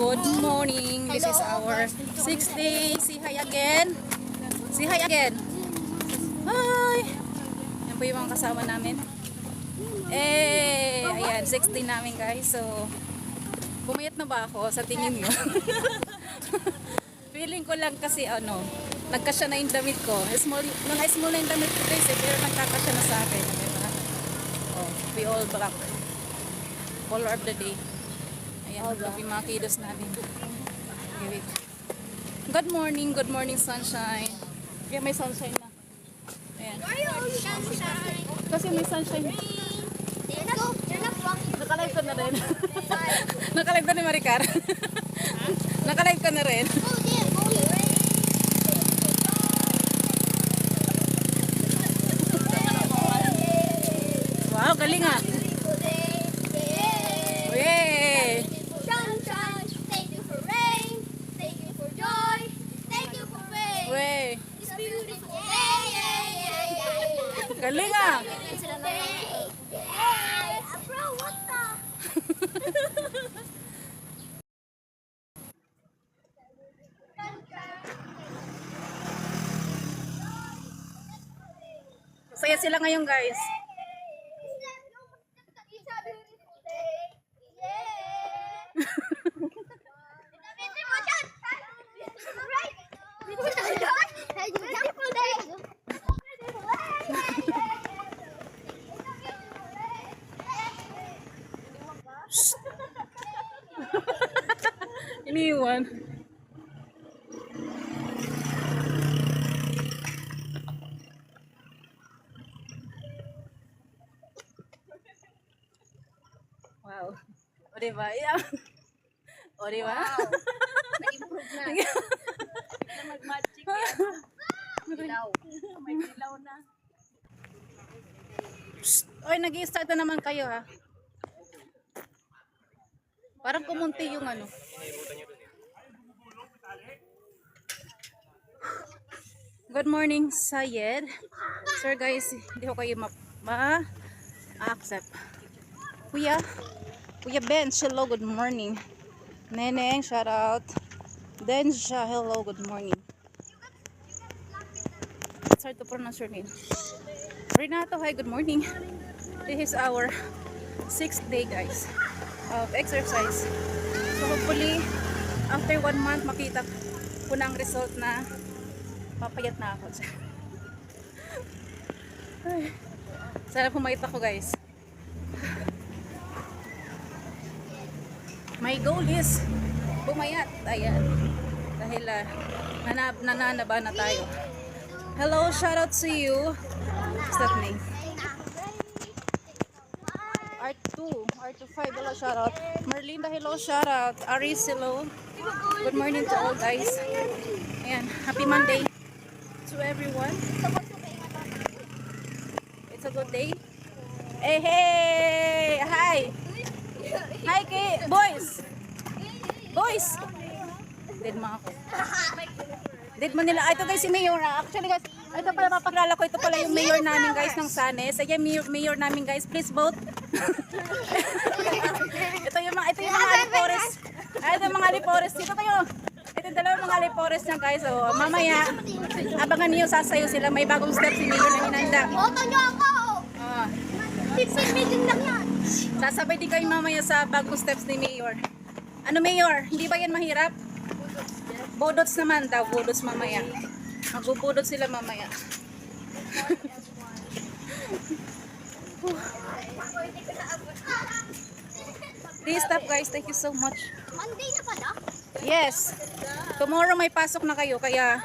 Good morning. This is our 6th day. Say hi again. Say hi again. Hi. Yan po yung mga kasama namin. Ayan, 6th day namin guys. So, pumayat na ba ako sa tingin nyo? Feeling ko lang kasi nagkasya na yung damit ko. Small na yung damit ko guys pero nagkakasya na sa akin. Diba? Oh, we all black. Color of the day. Ayan, yung mga kilos namin. Okay, wait. Good morning sunshine. Kaya may sunshine na. Ayan. Kasi may sunshine. Nakalive ka na rin. Nakalive ka ni Maricar. Nakalive ka na rin. Wow, galing ah. Galing ah! Bro, what the? Masaya sila ngayon guys. Iniwan. Wow. O diba? Yeah. O diba? Wow. Nag-improve na. Na mag-magic yan. Dilaw. May dilaw na. Oy, nag-i-start na naman kayo ha. Parang kumunti yung Good morning, Sayed. Sir guys, hindi ko kayo ma-accept. Kuya Ben, hello, good morning. Neneng, shout out. Densha, hello, good morning. It's hard to pronounce your name. Renato, hi, good morning. This is our 6th day guys of exercise. So hopefully after 1 month makita ko na ang result na papayat na ako. Sana pumayat ako guys. My goal is pumayat. Ayan. Dahil nananaba na tayo. Hello, shout out to you. Stephanie. R25, hello, shout out. Merlinda, hello, shout out. Aris, hello. Good morning to all guys. Ayan, happy Monday to everyone. It's a good day. Hey, hi. Hi, boys. Boys. Dead mo ako. Dead mo nila. Ito guys si Mayor. Actually guys, ito pala mapaglala ko. Ito pala yung mayor namin guys ng Sanes. Ayan, mayor namin guys. Please vote. ito yung mga alipores. Ito yung mga alipores. Dito kayo. Ito yung dalawang mga alipores niya guys. So, mamaya, abangan niyo sasayo sila. May bagong step si mayor na hinanda. Boto nyo ako! 15 million lang yan. Sasabay din kayo mamaya sa bagong steps ni mayor. Ano mayor? Hindi ba yan mahirap? Budots naman daw. Budots mamaya. Magbubudot sila mamaya. Please stop guys. Thank you so much. Monday na pala? Yes. Tomorrow may pasok na kayo. Kaya,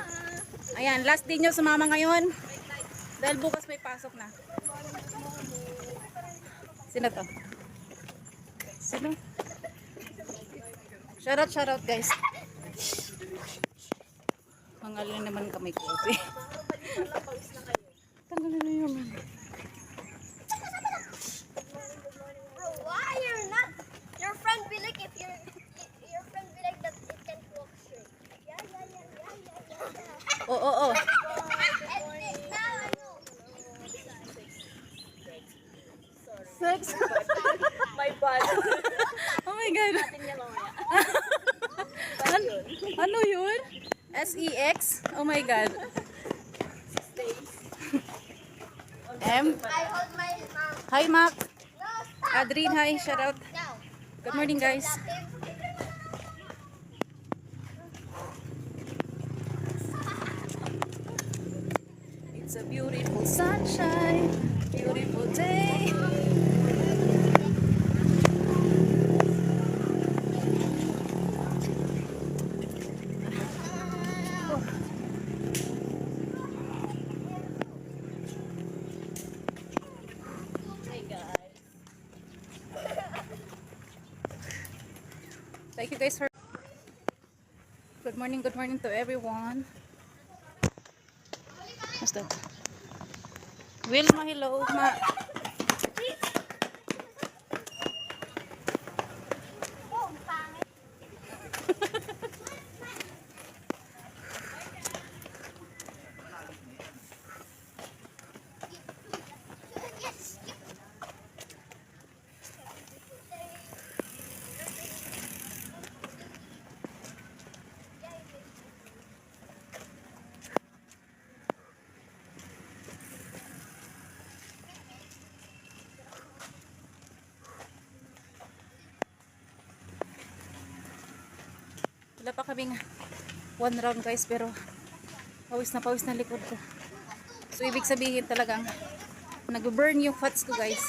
ayan. Last day nyo sumama ngayon. Dahil bukas may pasok na. Sino to? Sino? Shout out guys. Mangalin naman kami ko. Tanggalin na yun. Bro, why you're not? Your friend be like if your friend be like that it can walk straight. Yeah. Oo. And now I know. Sex. My bad. Oh my God. Natin niya mamaya. Ano yun? SEX? Oh my God. M? I hold my mouth. Hi, Mac. No, stop. Adrien, hi. Shout out. No. Good morning, guys. It's a beautiful sunshine. Beautiful day. Hey, guys. Thank you guys for good morning to everyone. What's that? Wilma, hello. Oh, pangit. Yes. Wala pa kaming one round guys, pero pawis na likod ko. So ibig sabihin talagang nag-burn yung fats ko guys.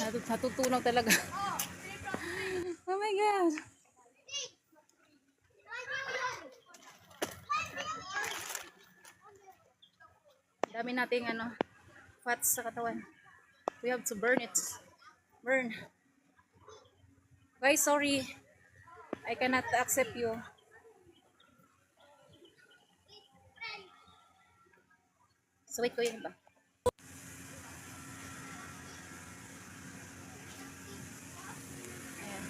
Natutunaw talaga. Oh my God. Dami nating fats sa katawan. We have to burn it. Burn. Guys, sorry. I cannot accept you. So wait ko yun ba? Ayan.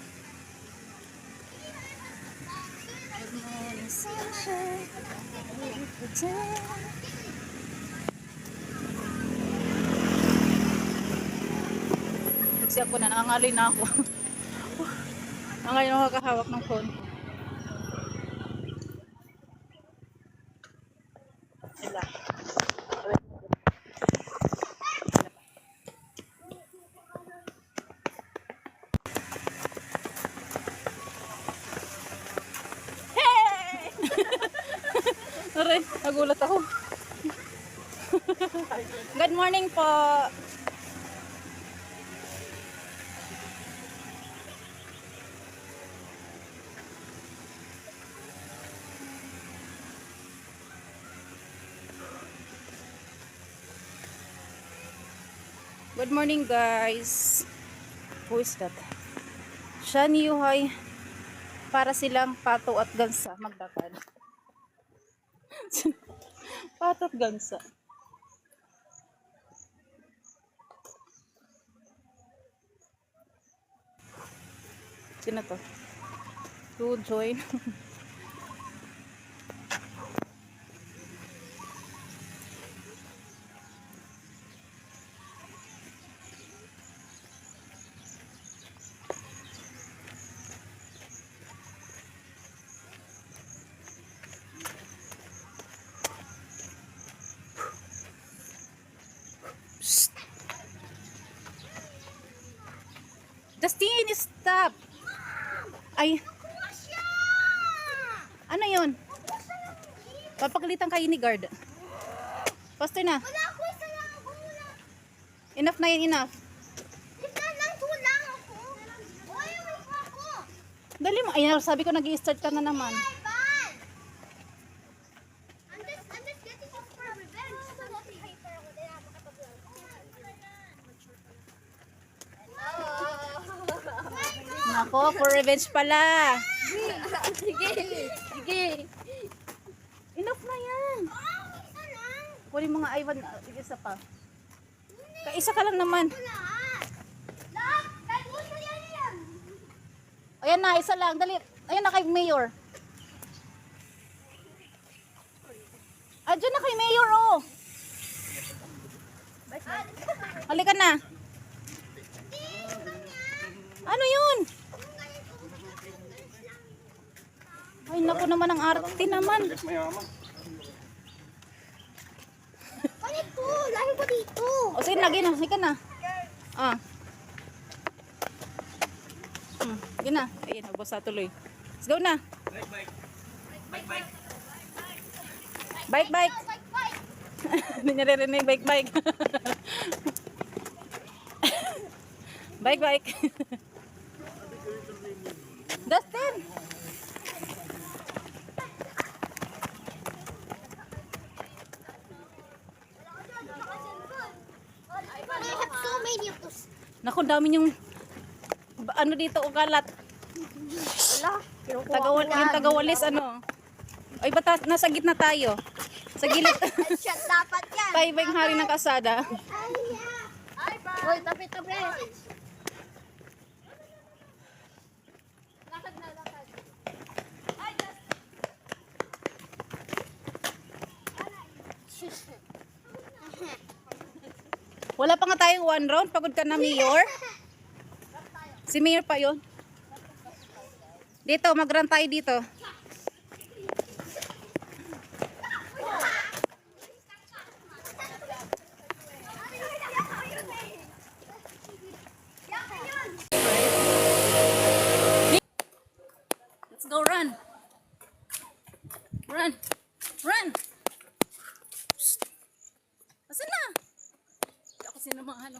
Good morning, sunshine. Beautiful day. Kasi ako na, nangangalay na ako. Nangangalay na ako kakahawak ng phone. Sila. Hey! Aray, nagulat ako. Good morning po. Good morning guys. Who is that? Shani Yuhay. Para silang pato at gansa magdakad. Pato at gansa. Sino to? To join. Justin, stop! Ay, ano yun? Papagalitan kayo ni guard. Faster na. Wala ako, isa lang ako. Wala. Enough na yan, enough. Isa lang, tulang ako. Uy, wait pa ako. Dali mo. Ay, sabi ko nag-i-start ka na naman. Hey, Van! I'm just getting off for revenge. So, okay, hyper ako. Dahil napakatabulan. Nako, for revenge pala. Sige, sige. Enough na yan. Isa lang. Kunin mga Ivan, isa pa. Isa ka lang naman. Lahat. Lahat. Kahit mo siya yan. Ayan na, isa lang. Dali. Ayan na kay Mayor. Diyan na kay Mayor, oh. Halika na. Ano yun? Ay, naku naman ang arte naman. Ganito, lagi ko dito. O sige, lagi na. Sige na. Ah. Sige na. Ayun, ubos na tuloy. Let's go na. Bike, bike. Bike, bike. Hindi niya ririnig, bike, bike. Bike, bike. Dustin! I have so many of those. Naku, dami yung ano dito, ugalat. Wala. Yung tagawalis, ano. Ay, bata, nasa gitna tayo. Sa gilid. Shot dapat yan. Tayo ba yung hari ng kasada? Ay, hoy, tabi-tabi. Lakad na, lakad. Ay, Wala pa nga tayong 1 round. Pagod ka na, Mayor. Si Mayor pa yon. Dito, mag-run tayo dito. Let's go run. Run. Run. Asan na? Hindi ako sinamahan.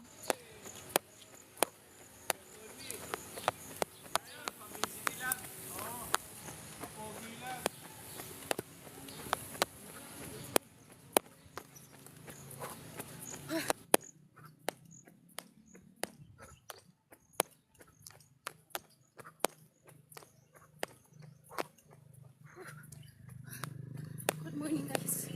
Good morning, guys.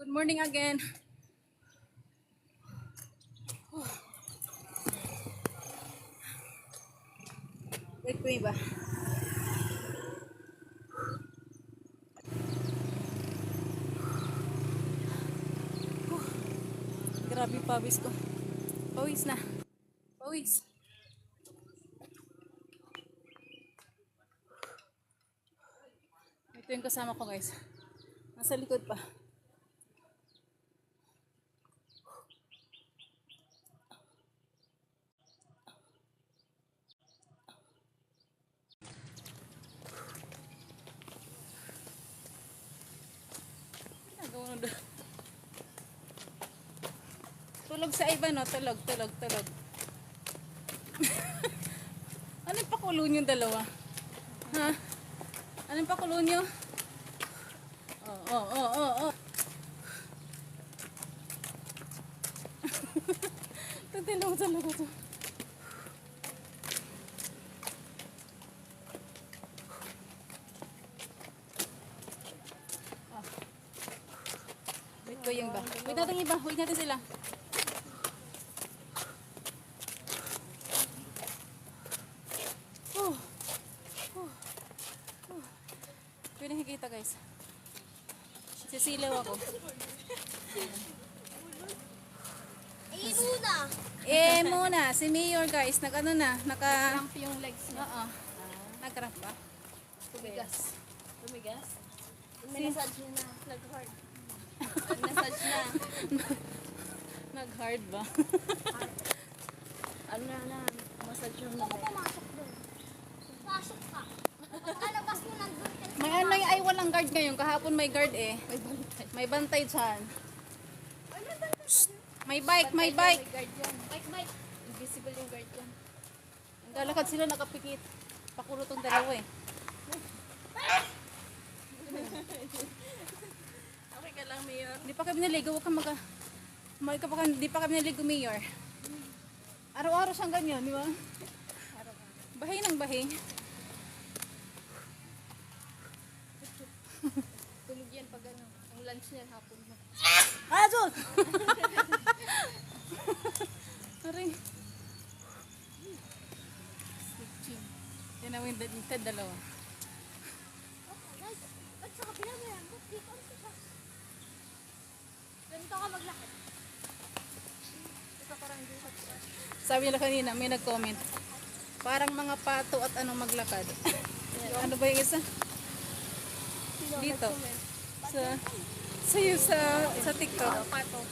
Good morning again. Wait ko iba. Grabe yung pawis ko. Pawis na. Pawis. Ito yung kasama ko, guys. Nasa likod pa. Tulog sa iba, no? Tulog, tulog, tulog. Anong pakulo nyo dalawa? Ha? Anong pakulo nyo? Oh. Tagdalawa talaga to. Wait ko yung iba. Wait natin iba. Wait natin sila. Pwede nakikita, guys. Sisilaw ako. muna. Muna. Si Mayor, guys. Nag-ano na. Cramp yung legs niya. Oo. Nag-cramp ba? Tumigas. Tumigas? Minasage niya na. Nag-hard. Nag-massage na. Nag-hard ba? Ano na, massage yung Huwag ko pumasok doon. Pasok ka. Alabas mo nandun ka. May ano yung ay walang guard ngayon. Kahapon may guard eh. May bantay dyan. May bike, may bike. May guard yan. Bike, bike. Invisible yung guard yan. Naglalakad sila nakapikit. Pakulo tong dalawa eh. Okay ka lang, Mayor. Di pa kami naligo. Huwag kang di pa kami naligo, Mayor. Araw-araw siyang ganyan, di ba? Bahay ng bahay. Tulog yan pag ano. Ang lunch niyan hapon mo. Ah, Jun! Aray. Dito dalawa. Ba't sa kabila mo yan? Ba't dito ang siya? Ganito ka maglakad. Ito parang dito. Sabi nila kanina, may nag-comment. Parang mga pato at ano maglakad. Ano ba yung isa? Dito. Sa TikTok. Pato.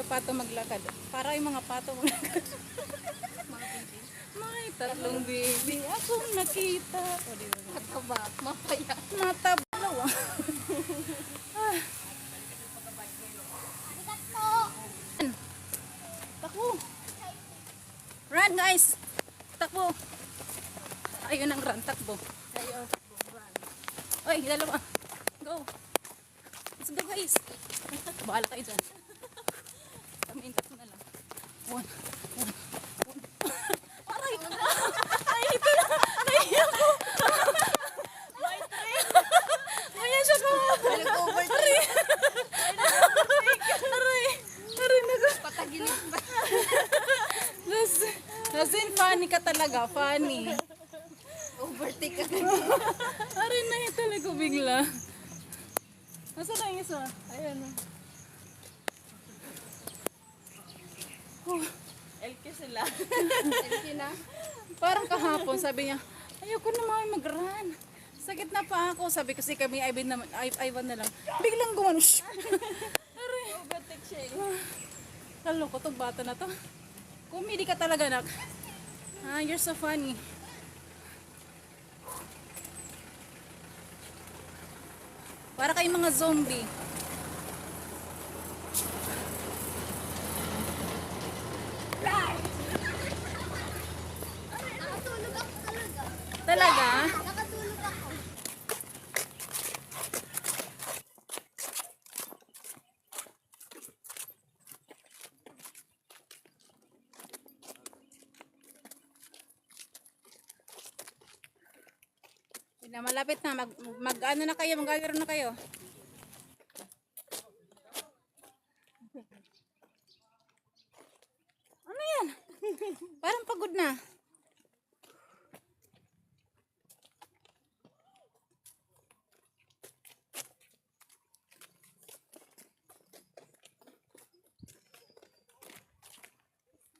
Pato maglakad. Para yung mga pato maglakad. May tatlong baby akong nakita. O, di ba? Mataba. Mapaya. Matablaw. Bigat po! Takbo. Run guys. Takbo. Ayun ang run. Takbo. Ayaw. Oy, dalawa. Go. Let's go guys. Bahala kayo dyan. Kami yung tatlo na lang. One. Aray! Ay, ito na! Nahiya ko! Maya siya ko! Aray! Aray! Aray, nago! Patagilid ba? Lasin, funny ka talaga. Funny. Overtake ka. Aray, nahiya talaga bigla. Nasaan na yung isa? Ayan. Oh. LQ sila. LQ na? Parang kahapon, sabi niya, ayoko na mami mag-run. Sa gitna pa ako, sabi kasi kami Ivan na lang. Biglang gumano. Aray. Overtake siya. Lalo ko tong bata na to. Comedy ka talaga, nak. Ah, you're so funny. Para kayong mga zombie. Nakatulog ako talaga. Talaga? Nakatulog ako. Malapit na. Ano na kayo? Magagaro na kayo. Ano yan? Parang pagod na.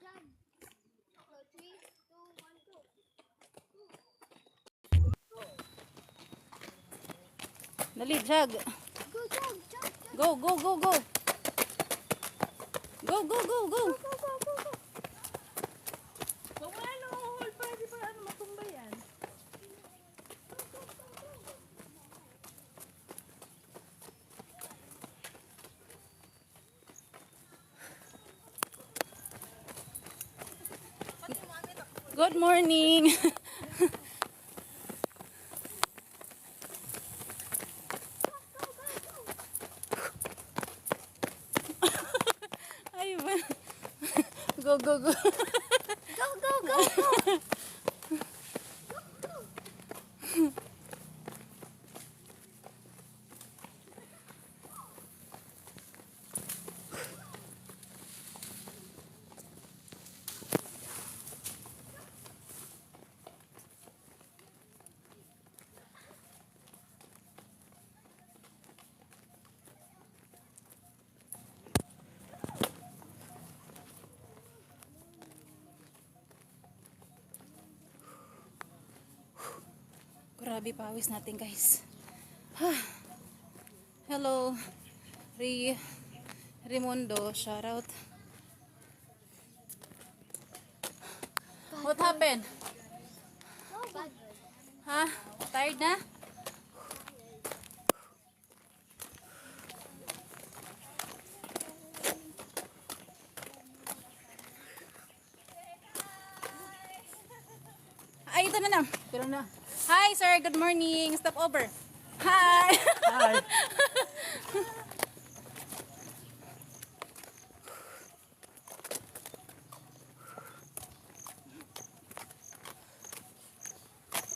Done. So, 3, 2, 1, go. Dali, jog. Go, jump, jump, jump. Go, go, go, go. Go, go, go, go. Go, go, go, go. Kung wala nang hold pa, di ba ano matumba yan? Good morning. Ay, ba? Go, go, go. Go, go, go, go. Grabe pawis natin, guys. Hello, Raimundo, shout out. What happened? Bad. Ha? Tired na? Ay, ito na na. Pero na. Hi, sir. Good morning. Stop over. Hi. Hi.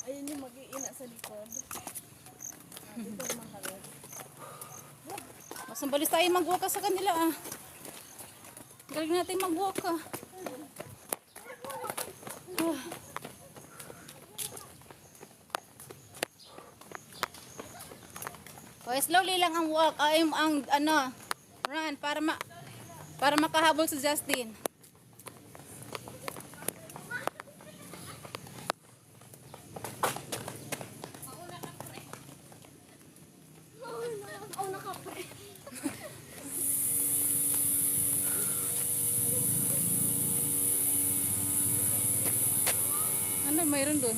Ayun yung mag-iina sa likod. Dito naman kami. Mas mabalis tayo mag-walk sa kanila, ah. Galing natin mag-walk, ah. Oh, slowly lang ang walk. Ay, ang ano, run para makahabol si Justin. Oh, nakapre. Ano mayroon doon?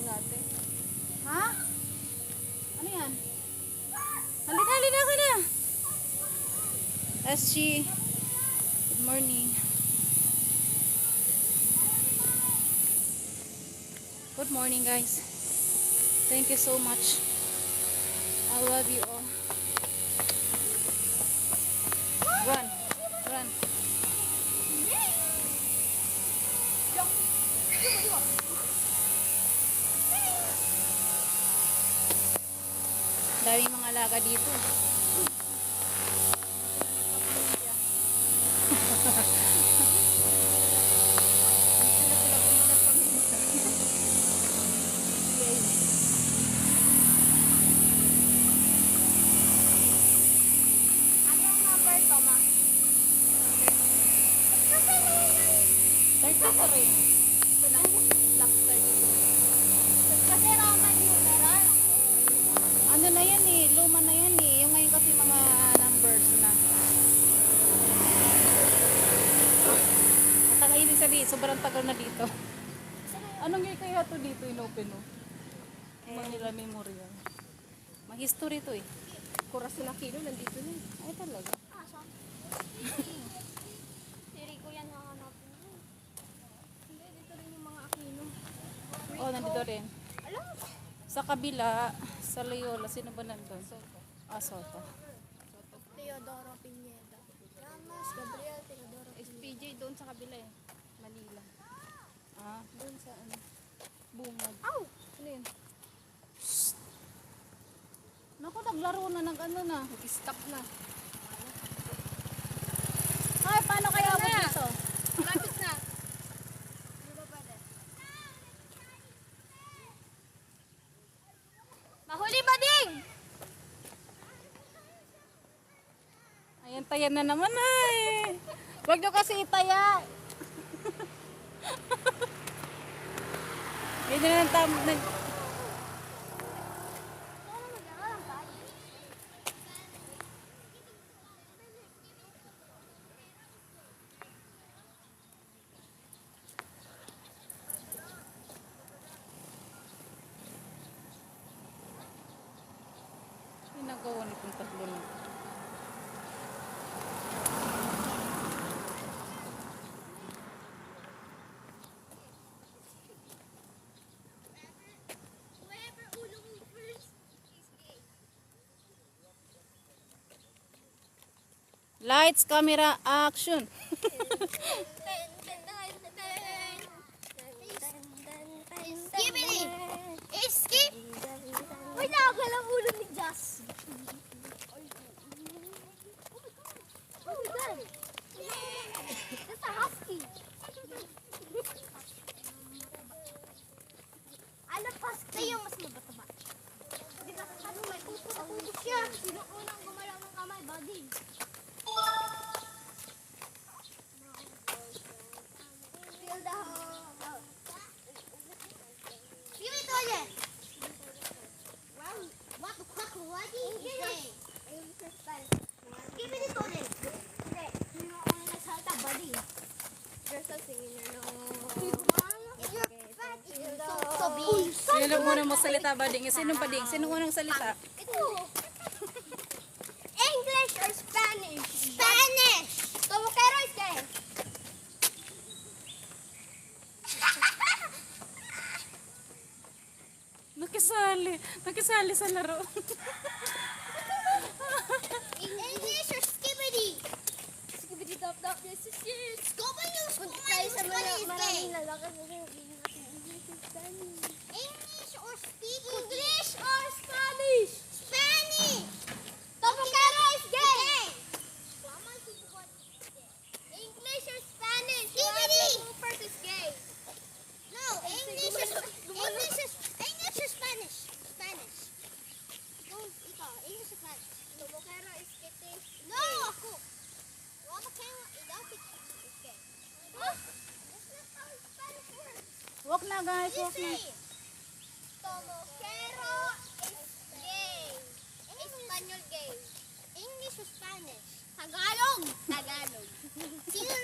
Natin. Ha? Ano yan? Halika, halika ka na. SG. Good morning. Good morning, guys. Thank you so much. I love you all. Run. Run. Daming mga alaga dito. Ano ang number to, ma? 33. Ito na. Black 32. Kasi Roman numeral. Ano na yan eh. Luma na yan eh. Yung ngayon kasi mga numbers na. At ang ibig sabihin, sobrang tagal na dito. Anong year kaya to dito inopen no? Manila Memorial. Mag-history to eh. Kuras na kilo, nandito na. Ay talaga. Asa? Si Rico yan hahanapin mo. Hindi, dito rin yung mga Aquino. Oh, nandito rin. Alam mo? Sa kabila, sa Loyola, sino ba nandun? Ah, Soto. Teodoro Pineda. Ramos, Gabriel, Teodoro Pineda. SPJ doon sa kabila eh. Manila. Ah, Doon sa ano. Bungad. Ow! Ano yun? naku, naglaro na ng ano na. Stop na. Ay, paano kaya ako dito? Malapit na. Di ba pwede? Mahuli ba ding? Ayan, taya na naman ay. Huwag nyo kasi itaya. Hindi na ng Ano mag-aalang tayo? Pinagawa nitong tatlo na. Whoever ulong me first is gay. Lights, camera, action. Skibidi! Skip! Uy, nakagalang ulo ni Jazz. Oh my God! That's a husky. Ano husky yung mas mabataba? Di ba ano may puto siya? Sino unang gumalaw ng kamay, buddy? Feel the hole. Give it to you. Wow, what the fuck? What did you say? Give it to you. Hindi, sino unang nagsalita, buddy? There's something in your nose. You're fat. So big. Sino unang mo salita, Bading? Sino Bading? Sino unang salita? Ito. English or Spanish? Spanish. Como quiero es que. Nakisali sa laro. English or skibidi? Skibidi top top, this is it. Skobanya, Tayo sa maraming skobanya. lalaki sa English and Spanish. English or skibidi? English or Spanish? Spanish. Como quiero es gay. English or Spanish? Skibidi. Who first is gay? No, English or Spanish. Spanish. Don't ikaw. na guys, walk na. Easy. Tomokero is gay. Espanyol gay. English or Spanish? Tagalog. Tagalog. Sino